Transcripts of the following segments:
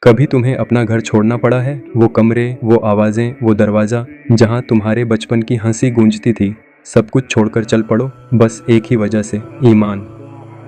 कभी तुम्हें अपना घर छोड़ना पड़ा है? वो कमरे, वो आवाज़ें, वो दरवाज़ा जहाँ तुम्हारे बचपन की हंसी गूंजती थी। सब कुछ छोड़कर चल पड़ो, बस एक ही वजह से, ईमान।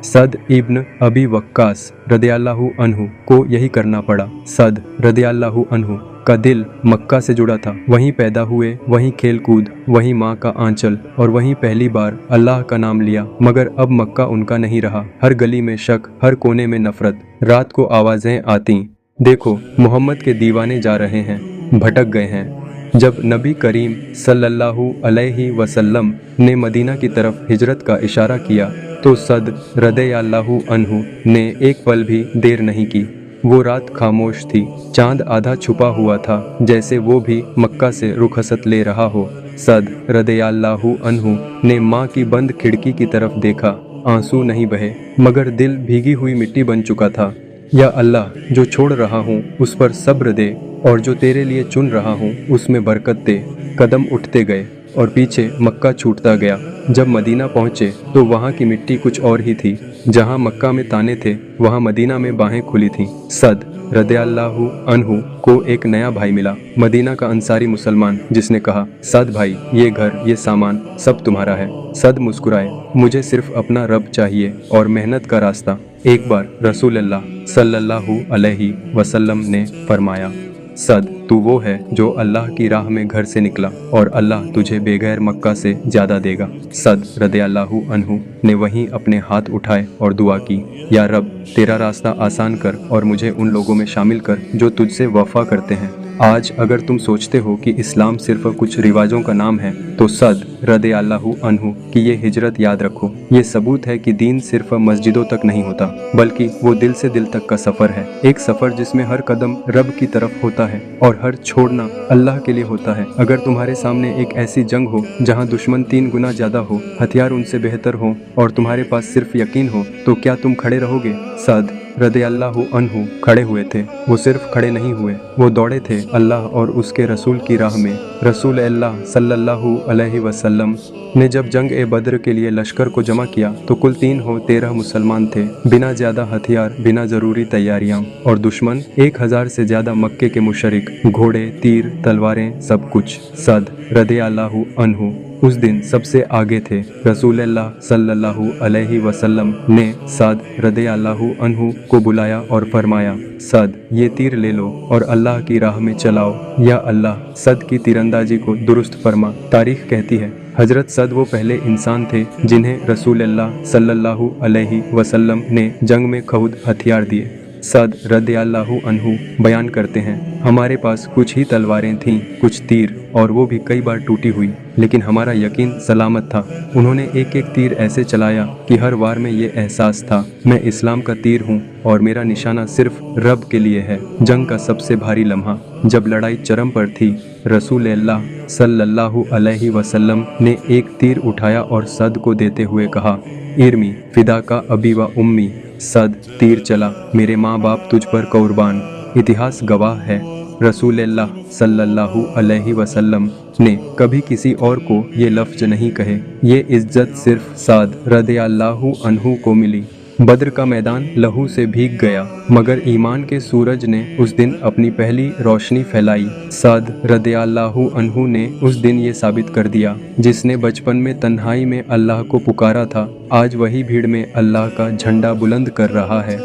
सद इब्न अबी वक्कास रदियल्लाहु अन्हु को यही करना पड़ा। सद रदियल्लाहु अन्हु का दिल मक्का से जुड़ा था। वहीं पैदा हुए, वहीं खेल कूद, वहीं माँ का आंचल और वहीं पहली बार अल्लाह का नाम लिया। मगर अब मक्का उनका नहीं रहा। हर गली में शक, हर कोने में नफरत। रात को आवाज़ें आती, देखो मोहम्मद के दीवाने जा रहे हैं, भटक गए हैं। जब नबी करीम सल्लल्लाहु अलैहि वसल्लम ने मदीना की तरफ हिजरत का इशारा किया तो सद रदियल्लाहु अन्हु ने एक पल भी देर नहीं की। वो रात खामोश थी, चांद आधा छुपा हुआ था, जैसे वो भी मक्का से रुखसत ले रहा हो। सद रदियल्लाहु अन्हु ने माँ की बंद खिड़की की तरफ देखा। आंसू नहीं बहे, मगर दिल भीगी हुई मिट्टी बन चुका था। या अल्लाह, जो छोड़ रहा हूँ उस पर सब्र दे, और जो तेरे लिए चुन रहा हूँ उसमें बरकत दे। कदम उठते गए और पीछे मक्का छूटता गया। जब मदीना पहुँचे तो वहाँ की मिट्टी कुछ और ही थी। जहाँ मक्का में ताने थे, वहाँ मदीना में बाहें खुली थीं। सद रदियल्लाहु अन्हु को एक नया भाई मिला, मदीना का अंसारी मुसलमान, जिसने कहा, सद भाई, ये घर, ये सामान सब तुम्हारा है। सद मुस्कुराए, मुझे सिर्फ अपना रब चाहिए और मेहनत का रास्ता। एक बार रसूलुल्लाह सल्लल्लाहु अलैहि वसल्लम ने फरमाया, सद, तू वो है जो अल्लाह की राह में घर से निकला और अल्लाह तुझे बेगैर मक्का से ज़्यादा देगा। सद रदियल्लाहु अन्हु ने वहीं अपने हाथ उठाए और दुआ की, या रब, तेरा रास्ता आसान कर और मुझे उन लोगों में शामिल कर जो तुझसे वफा करते हैं। आज अगर तुम सोचते हो कि इस्लाम सिर्फ कुछ रिवाजों का नाम है तो सद रदियल्लाहु अन्हु की ये हिजरत याद रखो। ये सबूत है कि दीन सिर्फ मस्जिदों तक नहीं होता, बल्कि वो दिल से दिल तक का सफ़र है। एक सफ़र जिसमें हर कदम रब की तरफ होता है और हर छोड़ना अल्लाह के लिए होता है। अगर तुम्हारे सामने एक ऐसी जंग हो जहाँ दुश्मन 3 गुना ज़्यादा हो, हथियार उनसे बेहतर हो और तुम्हारे पास सिर्फ यकीन हो, तो क्या तुम खड़े रहोगे? सद रदियल्लाहु अन्हु खड़े हुए थे। वो सिर्फ खड़े नहीं हुए, वो दौड़े थे अल्लाह और उसके रसूल की राह में। रसूल अल्लाह सल्लल्लाहु अलैहि वसल्लम ने जब जंग ए बद्र के लिए लश्कर को जमा किया तो कुल 13 मुसलमान थे, बिना ज़्यादा हथियार, बिना ज़रूरी तैयारियां, और दुश्मन 1000 से ज़्यादा मक्के के मुशरिक, घोड़े, तीर, तलवारें, सब कुछ। सद रदियल्लाहु अन्हु उस दिन सबसे आगे थे। रसूलुल्लाह सल्लल्लाहु अलैहि वसल्लम ने सद रदियल्लाहु अन्हु को बुलाया और फरमाया, सद, ये तीर ले लो और अल्लाह की राह में चलाओ। या अल्लाह, सद की तीरंदाजी को दुरुस्त फरमा। तारीख कहती है हजरत सद वो पहले इंसान थे जिन्हें रसूलुल्लाह सल्लल्लाहु अलैहि वसल्लम ने जंग में खुद हथियार दिए। सद रदियल्लाहु अन्हु बयान करते हैं, हमारे पास कुछ ही तलवारें थीं, कुछ तीर, और वो भी कई बार टूटी हुई, लेकिन हमारा यकीन सलामत था। उन्होंने एक एक तीर ऐसे चलाया कि हर वार में ये एहसास था, मैं इस्लाम का तीर हूँ और मेरा निशाना सिर्फ रब के लिए है। जंग का सबसे भारी लम्हा, जब लड़ाई चरम पर थी, रसूलुल्लाह सल्लल्लाहु अलैहि वसल्लम ने एक तीर उठाया और सद को देते हुए कहा, इरमी फिदा का अबी व उम्मी। सद, तीर चला, मेरे माँ बाप तुझ पर कुर्बान। इतिहास गवाह है, रसूलुल्लाह सल्लल्लाहु अलैहि वसल्लम ने कभी किसी और को ये लफ्ज नहीं कहे। ये इज्जत सिर्फ सद रदियल्लाहु अन्हु को मिली। बद्र का मैदान लहू से भीग गया, मगर ईमान के सूरज ने उस दिन अपनी पहली रोशनी फैलाई। सद रदियल्लाहु अन्हु ने उस दिन ये साबित कर दिया, जिसने बचपन में तन्हाई में अल्लाह को पुकारा था, आज वही भीड़ में अल्लाह का झंडा बुलंद कर रहा है।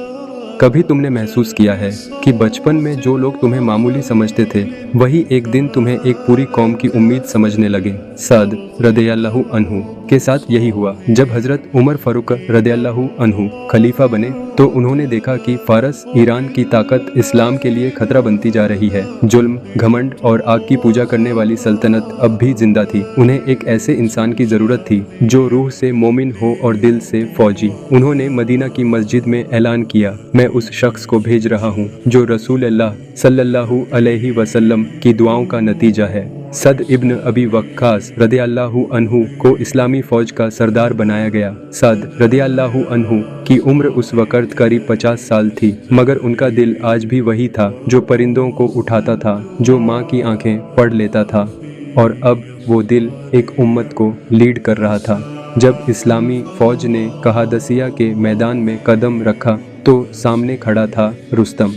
कभी तुमने महसूस किया है कि बचपन में जो लोग तुम्हें मामूली समझते थे, वही एक दिन तुम्हें एक पूरी कौम की उम्मीद समझने लगे? सद रदियल्लाहु अन्हु के साथ यही हुआ। जब हजरत उमर फारूक रदियल्लाहु अन्हु खलीफा बने तो उन्होंने देखा कि फारस, ईरान की ताकत इस्लाम के लिए खतरा बनती जा रही है। जुल्म, घमंड और आग की पूजा करने वाली सल्तनत अब भी जिंदा थी। उन्हें एक ऐसे इंसान की जरूरत थी जो रूह से मोमिन हो और दिल से फौजी। उन्होंने मदीना की मस्जिद में ऐलान किया, मैं उस शख्स को भेज रहा हूँ जो रसूलुल्लाह सल्लल्लाहु अलैहि वसल्लम की दुआओं का नतीजा है। सद इब्न अबी वक्कास रदियल्लाहु अन्हु को इस्लामी फौज का सरदार बनाया गया। सद रदियल्लाहु अन्हु की उम्र उस वक़्त करीब 50 साल थी, मगर उनका दिल आज भी वही था जो परिंदों को उठाता था, जो माँ की आंखें पढ़ लेता था, और अब वो दिल एक उम्मत को लीड कर रहा था। जब इस्लामी फौज ने कहादसिया के मैदान में कदम रखा तो सामने खड़ा था रुस्तम।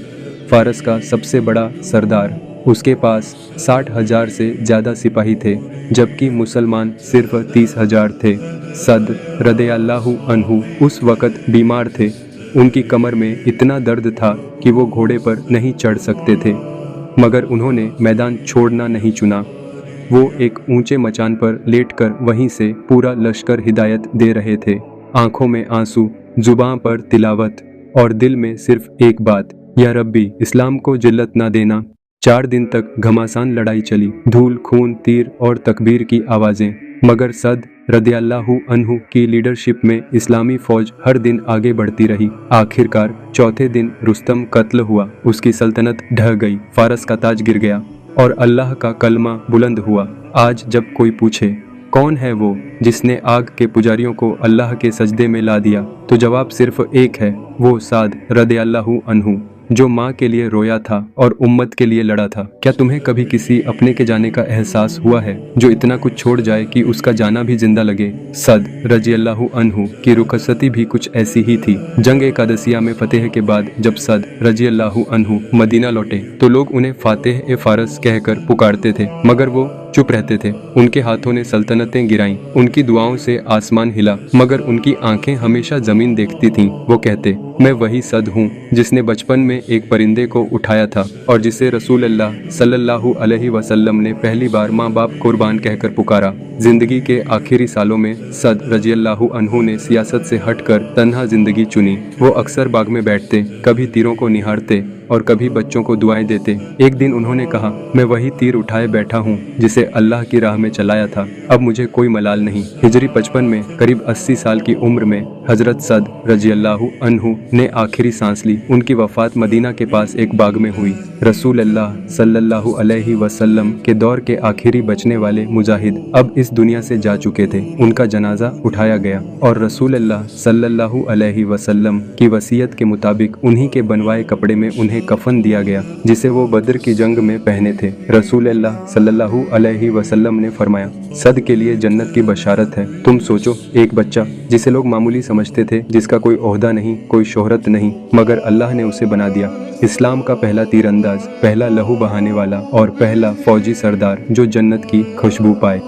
फारस का सबसे बड़ा सरदार। उसके पास 60,000 से ज़्यादा सिपाही थे, जबकि मुसलमान सिर्फ 30,000 थे। सद रदियल्लाहु अन्हु उस वक़्त बीमार थे। उनकी कमर में इतना दर्द था कि वो घोड़े पर नहीं चढ़ सकते थे, मगर उन्होंने मैदान छोड़ना नहीं चुना। वो एक ऊंचे मचान पर लेटकर वहीं से पूरा लश्कर हिदायत दे रहे थे। आंखों में आंसू, जुबां पर तिलावत और दिल में सिर्फ एक बात, या रब्बी इस्लाम को जिल्लत ना देना। 4 दिन तक घमासान लड़ाई चली, धूल, खून, तीर और तकबीर की आवाज़ें, मगर सद रदियल्लाहु अन्हु की लीडरशिप में इस्लामी फौज हर दिन आगे बढ़ती रही। आखिरकार चौथे दिन रुस्तम कत्ल हुआ, उसकी सल्तनत ढह गई, फारस का ताज गिर गया और अल्लाह का कलमा बुलंद हुआ। आज जब कोई पूछे कौन है वो जिसने आग के पुजारियों को अल्लाह के सजदे में ला दिया, तो जवाब सिर्फ एक है, वो साद रदियल्लाहु अन्हु, जो माँ के लिए रोया था और उम्मत के लिए लड़ा था। क्या तुम्हें कभी किसी अपने के जाने का एहसास हुआ है जो इतना कुछ छोड़ जाए कि उसका जाना भी जिंदा लगे? सद रजियल्लाहु अन्हु की रुखसती भी कुछ ऐसी ही थी। जंग एकादसिया में फतेह के बाद जब सद रजियल्लाहु अन्हु मदीना लौटे तो लोग उन्हें फातेह ए फारस कहकर पुकारते थे, मगर वो चुप रहते थे। उनके हाथों ने सल्तनतें गिराईं, उनकी दुआओं से आसमान हिला, मगर उनकी आंखें हमेशा जमीन देखती थीं। वो कहते, मैं वही सद हूँ जिसने बचपन में एक परिंदे को उठाया था और जिसे रसूल अल्लाह सल्लल्लाहु अलैहि वसल्लम ने पहली बार माँ बाप कुर्बान कहकर पुकारा। जिंदगी के आखिरी सालों में सद रजियल्लाहु अन्हु ने सियासत से हटकर तन्हा जिंदगी चुनी। वो अक्सर बाग में बैठते, कभी तीरों को निहारते और कभी बच्चों को दुआएं देते। एक दिन उन्होंने कहा, मैं वही तीर उठाए बैठा हूँ जिसे अल्लाह की राह में चलाया था, अब मुझे कोई मलाल नहीं। हिजरी 55 में करीब 80 साल की उम्र में हजरत सद रजियल्लाहु अन्हु ने आखिरी सांस ली। उनकी वफात मदीना के पास एक बाग में हुई। रसूल अल्लाह सल्लल्लाहु अलैहि वसल्लम के दौर के आखिरी बचने वाले मुजाहिद अब इस दुनिया से जा चुके थे। उनका जनाजा उठाया गया और रसूल अल्लाह सल्लल्लाहु अलैहि वसल्लम की वसीयत के मुताबिक उन्हीं के बनवाए कपड़े में उन्हें कफन दिया गया जिसे वो बद्र की जंग में पहने थे। रसूल अल्लाह सल्लल्लाहु अलैहि वसल्लम ने फरमाया, सद के लिए जन्नत की बशारत है। तुम सोचो, एक बच्चा जिसे लोग मामूली समझते थे, जिसका कोई ओहदा नहीं, कोई शोहरत नहीं, मगर अल्लाह ने उसे बना दिया इस्लाम का पहला तीरंदाज, पहला लहू बहाने वाला और पहला फौजी सरदार जो जन्नत की खुशबू पाए।